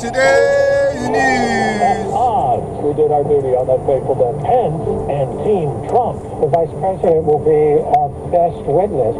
today's At news. odds, we did our duty on that fateful day. Pence and Team Trump. The vice president will be our best witness.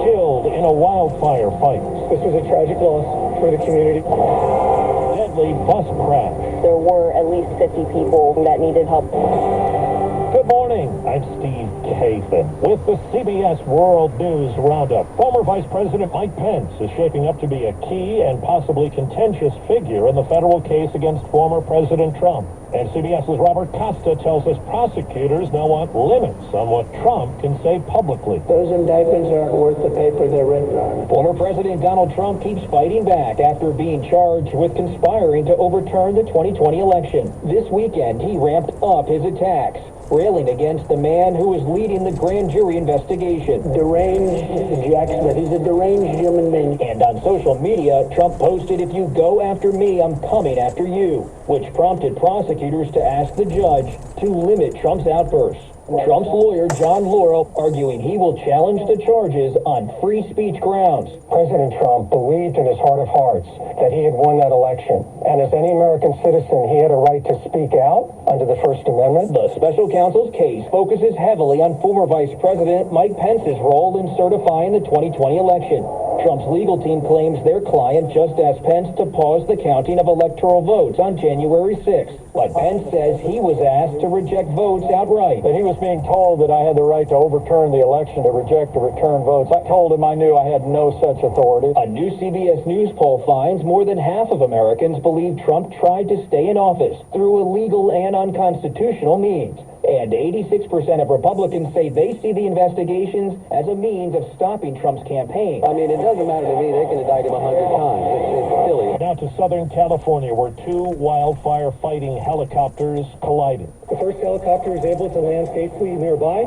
Killed in a wildfire fight. This was a tragic loss for the community. Deadly bus crash. There were at least 50 people that needed help. Good morning. I'm Steve Kathan with the CBS World News Roundup. Former Vice President Mike Pence is shaping up to be a key and possibly contentious figure in the federal case against former President Trump. And CBS's Robert Costa tells us prosecutors now want limits on what Trump can say publicly. Those indictments aren't worth the paper they're written on. Former President Donald Trump keeps fighting back after being charged with conspiring to overturn the 2020 election. This weekend, he ramped up his attacks, railing against the man who is leading the grand jury investigation. Deranged Jack Smith. He's a deranged human being. And on social media, Trump posted, "If you go after me, I'm coming after you," which prompted prosecutors to ask the judge to limit Trump's outbursts. Trump's lawyer, John Laurel, arguing he will challenge the charges on free speech grounds. President Trump believed in his heart of hearts that he had won that election. And as any American citizen, he had a right to speak out under the First Amendment. The special counsel's case focuses heavily on former Vice President Mike Pence's role in certifying the 2020 election. Trump's legal team claims their client just asked Pence to pause the counting of electoral votes on January 6th. But Pence says he was asked to reject votes outright. That he was being told that I had the right to overturn the election, to reject or return votes. I told him I knew I had no such authority. A new CBS News poll finds more than half of Americans believe Trump tried to stay in office through illegal and unconstitutional means. And 86% of Republicans say they see the investigations as a means of stopping Trump's campaign. I mean, it doesn't matter to me. They can indict him 100 times. It's silly. Now to Southern California, where two wildfire fighting helicopters collided. The first helicopter was able to land safely nearby.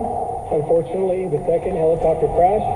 Unfortunately, the second helicopter crashed,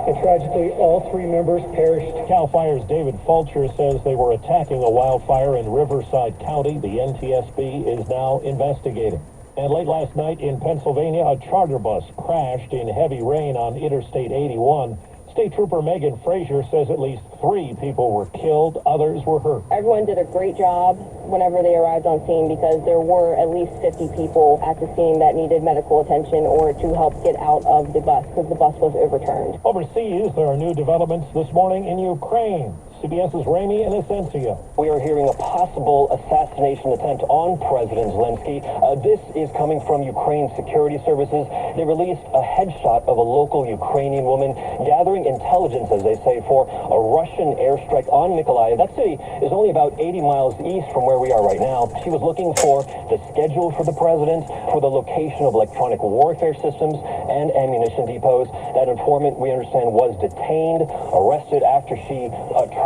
and tragically, all three members perished. CAL FIRE's David Fulcher says they were attacking a wildfire in Riverside County. The NTSB is now investigating. And late last night in Pennsylvania, a charter bus crashed in heavy rain on Interstate 81. State Trooper Megan Frazier says at least 3 people were killed, others were hurt. Everyone did a great job whenever they arrived on scene because there were at least 50 people at the scene that needed medical attention or to help get out of the bus because the bus was overturned. Overseas, there are new developments this morning in Ukraine. CBS's Ramy Inocencio. We are hearing a possible assassination attempt on President Zelensky. This is coming from Ukraine security services. They released a headshot of a local Ukrainian woman gathering intelligence, as they say, for a Russian airstrike on Mykolaiv. That city is only about 80 miles east from where we are right now. She was looking for the schedule for the president, for the location of electronic warfare systems and ammunition depots. That informant, we understand, was detained, arrested after she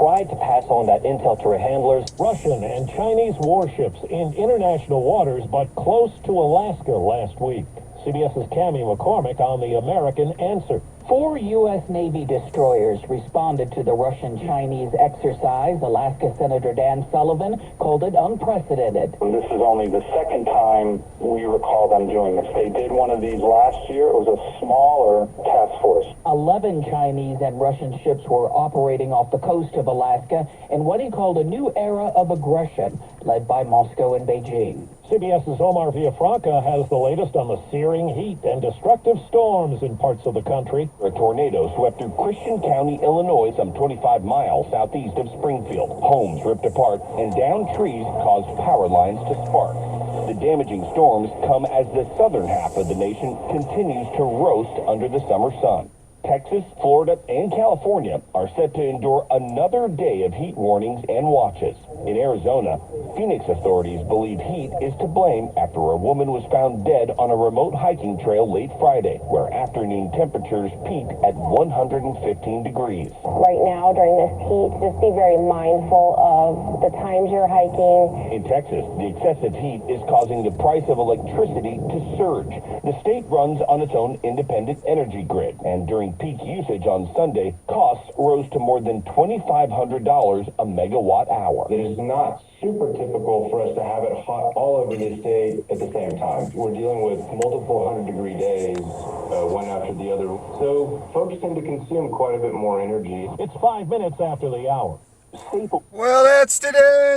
tried to pass on that intel to her handlers. Russian and Chinese warships in international waters, but close to Alaska last week. CBS's Cammie McCormick on the American Answer. 4 U.S. Navy destroyers responded to the Russian-Chinese exercise. Alaska Senator Dan Sullivan called it unprecedented. This is only the second time we recall them doing this. They did one of these last year. It was a smaller task force. 11 Chinese and Russian ships were operating off the coast of Alaska in what he called a new era of aggression, led by Moscow and Beijing. CBS's Omar Villafranca has the latest on the searing heat and destructive storms in parts of the country. A tornado swept through Christian County, Illinois, some 25 miles southeast of Springfield. Homes ripped apart and downed trees caused power lines to spark. The damaging storms come as the southern half of the nation continues to roast under the summer sun. Texas, Florida, and California are set to endure another day of heat warnings and watches. In Arizona, Phoenix authorities believe heat is to blame after a woman was found dead on a remote hiking trail late Friday, where afternoon temperatures peaked at 115 degrees. Right now, during this heat, just be very mindful of the times you're hiking. In Texas, the excessive heat is causing the price of electricity to surge. The state runs on its own independent energy grid, and during peak usage on Sunday, costs rose to more than $2,500 a megawatt hour. It is not super typical for us to have it hot all over the state at the same time. We're dealing with multiple 100-degree days, one after the other. So folks tend to consume quite a bit more energy. It's 5 minutes after the hour. Well, that's today.